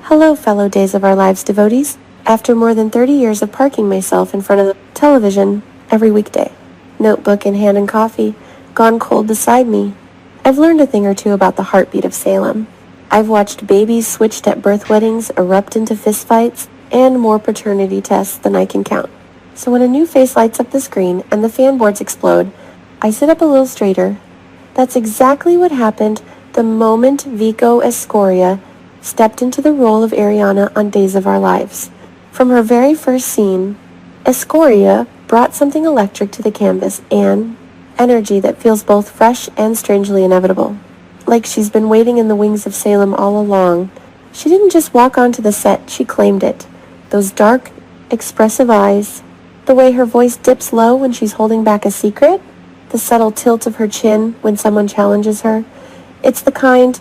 Hello, fellow Days of Our Lives devotees. After more than 30 years of parking myself in front of the television every weekday, notebook in hand and coffee, gone cold beside me, I've learned a thing or two about the heartbeat of Salem. I've watched babies switched at birth weddings erupt into fistfights and more paternity tests than I can count. So when a new face lights up the screen and the fan boards explode, I sit up a little straighter. That's exactly what happened the moment Vico Escorcia stepped into the role of Ariana on Days of Our Lives. From her very first scene, Escorcia brought something electric to the canvas and energy that feels both fresh and strangely inevitable. Like she's been waiting in the wings of Salem all along. She didn't just walk onto the set, she claimed it. Those dark, expressive eyes, the way her voice dips low when she's holding back a secret, the subtle tilt of her chin when someone challenges her. It's the kind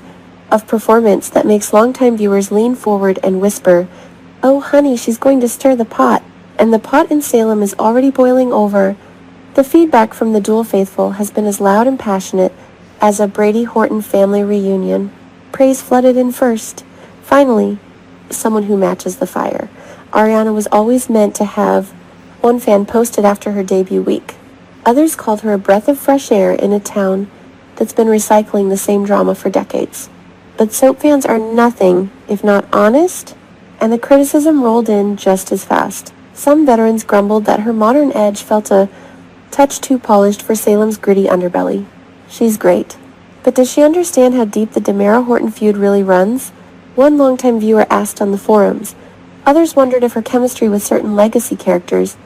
of performance that makes longtime viewers lean forward and whisper, "Oh honey, she's going to stir the pot." And the pot in Salem is already boiling over. The feedback from the DOOL faithful has been as loud and passionate as a Brady Horton family reunion. Praise flooded in first. Finally, someone who matches the fire. Ariana was always meant to have, one fan posted after her debut week. Others called her a breath of fresh air in a town that's been recycling the same drama for decades. But soap fans are nothing if not honest, and the criticism rolled in just as fast. Some veterans grumbled that her modern edge felt a touch too polished for Salem's gritty underbelly. She's great. But does she understand how deep the DiMera-Horton feud really runs? One longtime viewer asked on the forums. Others wondered if her chemistry with certain legacy characters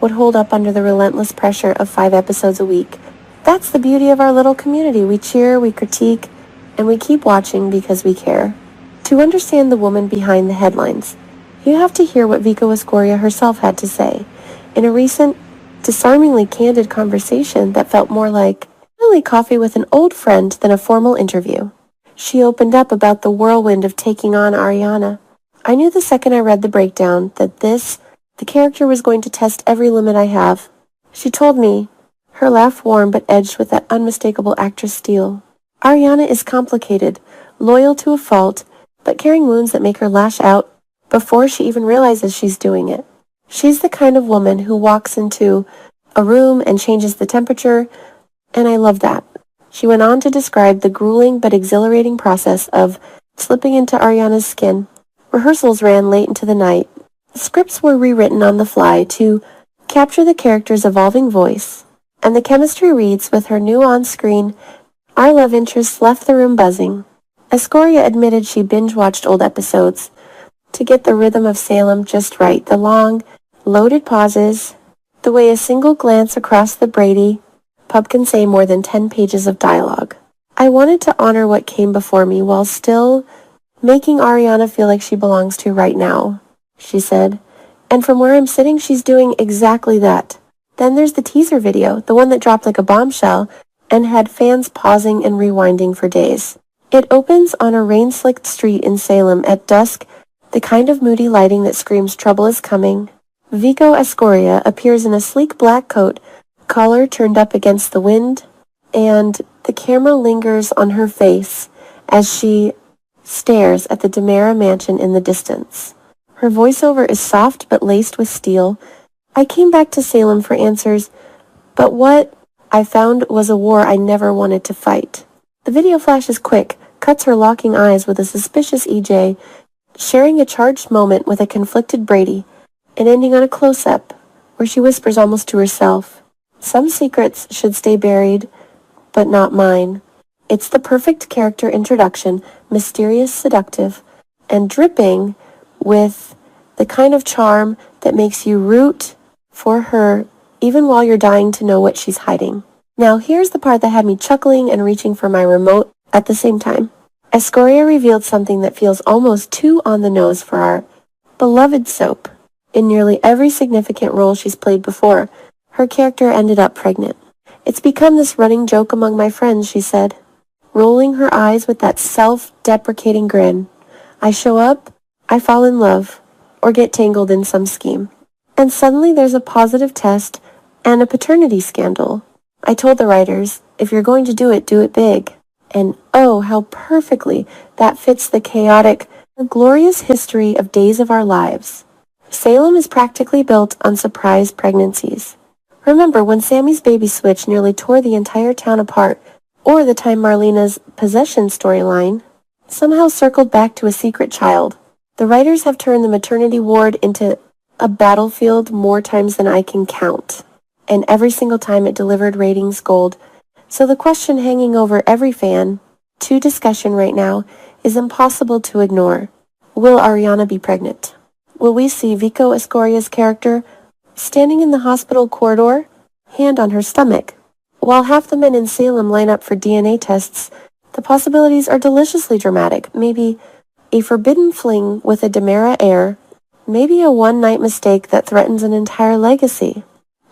would hold up under the relentless pressure of 5 episodes a week. That's the beauty of our little community. We cheer, we critique, and we keep watching because we care. To understand the woman behind the headlines, you have to hear what Vico Escorcia herself had to say in a recent, disarmingly candid conversation that felt more like really coffee with an old friend than a formal interview. She opened up about the whirlwind of taking on Ariana. I knew the second I read the breakdown that the character was going to test every limit I have. She told me, her laugh warm but edged with that unmistakable actress steel. Ariana is complicated, loyal to a fault, but carrying wounds that make her lash out before she even realizes she's doing it. She's the kind of woman who walks into a room and changes the temperature, and I love that. She went on to describe the grueling but exhilarating process of slipping into Ariana's skin. Rehearsals ran late into the night. The scripts were rewritten on the fly to capture the character's evolving voice, and the chemistry reads with her new on-screen. Our love interests left the room buzzing. Escorcia admitted she binge-watched old episodes to get the rhythm of Salem just right, the long, loaded pauses, the way a single glance across the Brady pub can say more than 10 pages of dialogue. I wanted to honor what came before me while still making Ariana feel like she belongs to right now, she said. And from where I'm sitting, she's doing exactly that. Then there's the teaser video, the one that dropped like a bombshell and had fans pausing and rewinding for days. It opens on a rain-slicked street in Salem at dusk, the kind of moody lighting that screams trouble is coming. Vico Escorcia appears in a sleek black coat, collar turned up against the wind, and the camera lingers on her face as she stares at the DiMera mansion in the distance. Her voiceover is soft but laced with steel. I came back to Salem for answers, but what I found was a war I never wanted to fight. The video flashes quick, cuts her locking eyes with a suspicious EJ, sharing a charged moment with a conflicted Brady, and ending on a close-up, where she whispers almost to herself, "Some secrets should stay buried, but not mine." It's the perfect character introduction, mysterious, seductive, and dripping with the kind of charm that makes you root for her even while you're dying to know what she's hiding. Now here's the part that had me chuckling and reaching for my remote at the same time. Escorcia revealed something that feels almost too on the nose for our beloved soap. In nearly every significant role she's played before, her character ended up pregnant. It's become this running joke among my friends, she said, rolling her eyes with that self-deprecating grin. I show up, I fall in love, or get tangled in some scheme. And suddenly there's a positive test and a paternity scandal. I told the writers, if you're going to do it big. And oh, how perfectly that fits the chaotic A glorious history of days of our lives. Salem is practically built on surprise pregnancies. Remember when Sammy's baby switch nearly tore the entire town apart, or the time Marlena's possession storyline somehow circled back to a secret child. The writers have turned the maternity ward into a battlefield more times than I can count, and every single time it delivered ratings gold. So the question hanging over every fan to discussion right now is impossible to ignore. Will Ariana be pregnant? Will we see Vico Escorcia's character standing in the hospital corridor, hand on her stomach? While half the men in Salem line up for DNA tests, the possibilities are deliciously dramatic. Maybe a forbidden fling with a DiMera heir, maybe a one-night mistake that threatens an entire legacy,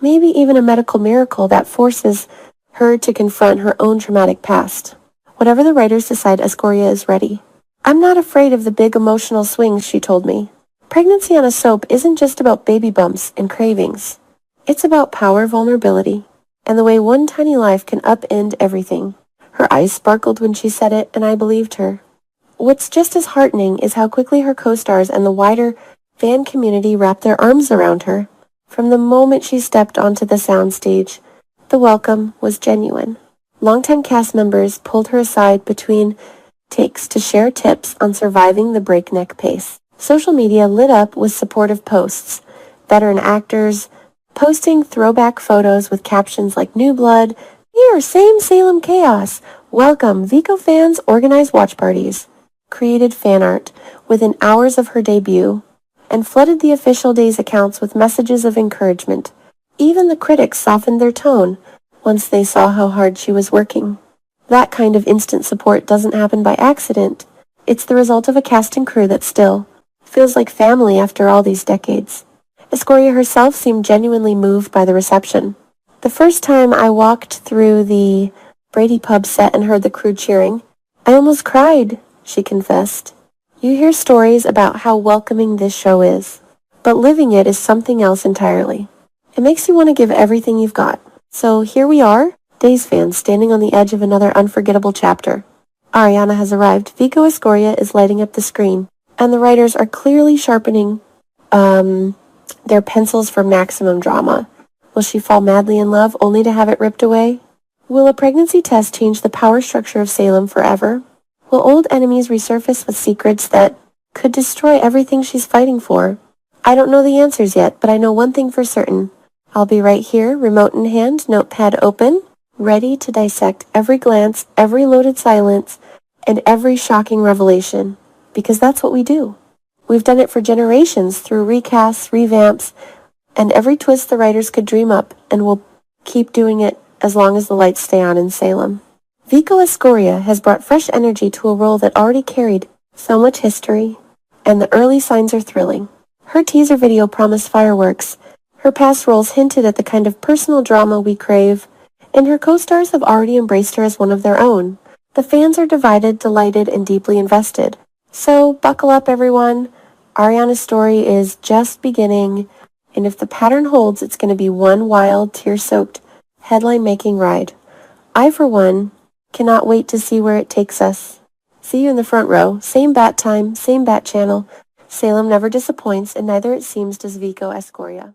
maybe even a medical miracle that forces her to confront her own traumatic past. Whatever the writers decide, Escorcia is ready. I'm not afraid of the big emotional swings, she told me. Pregnancy on a soap isn't just about baby bumps and cravings. It's about power, vulnerability, and the way one tiny life can upend everything. Her eyes sparkled when she said it, and I believed her. What's just as heartening is how quickly her co-stars and the wider fan community wrapped their arms around her. From the moment she stepped onto the soundstage, the welcome was genuine. Longtime cast members pulled her aside between takes to share tips on surviving the breakneck pace. Social media lit up with supportive posts. Veteran actors posting throwback photos with captions like "New Blood," "Here, same Salem chaos," "Welcome, Vico fans organize watch parties," created fan art within hours of her debut, and flooded the official day's accounts with messages of encouragement. Even the critics softened their tone once they saw how hard she was working. That kind of instant support doesn't happen by accident. It's the result of a cast and crew that still feels like family after all these decades. Escorcia herself seemed genuinely moved by the reception. The first time I walked through the Brady pub set and heard the crew cheering, I almost cried, she confessed. You hear stories about how welcoming this show is, but living it is something else entirely. It makes you want to give everything you've got. So here we are, Days fans standing on the edge of another unforgettable chapter. Ariana has arrived. Vico Escorcia is lighting up the screen, and the writers are clearly sharpening their pencils for maximum drama. Will she fall madly in love only to have it ripped away? Will a pregnancy test change the power structure of Salem forever? Will old enemies resurface with secrets that could destroy everything she's fighting for? I don't know the answers yet, but I know one thing for certain. I'll be right here, remote in hand, notepad open, ready to dissect every glance, every loaded silence, and every shocking revelation. Because that's what we do. We've done it for generations through recasts, revamps, and every twist the writers could dream up, and we'll keep doing it as long as the lights stay on in Salem. Vico Escorcia has brought fresh energy to a role that already carried so much history, and the early signs are thrilling. Her teaser video promised fireworks. Her past roles hinted at the kind of personal drama we crave, and her co-stars have already embraced her as one of their own. The fans are divided, delighted, and deeply invested. So buckle up, everyone. Ariana's story is just beginning, and if the pattern holds, it's going to be one wild, tear-soaked, headline-making ride. I, for one, cannot wait to see where it takes us. See you in the front row. Same bat time, same bat channel. Salem never disappoints, and neither, it seems, does Vico Escorcia.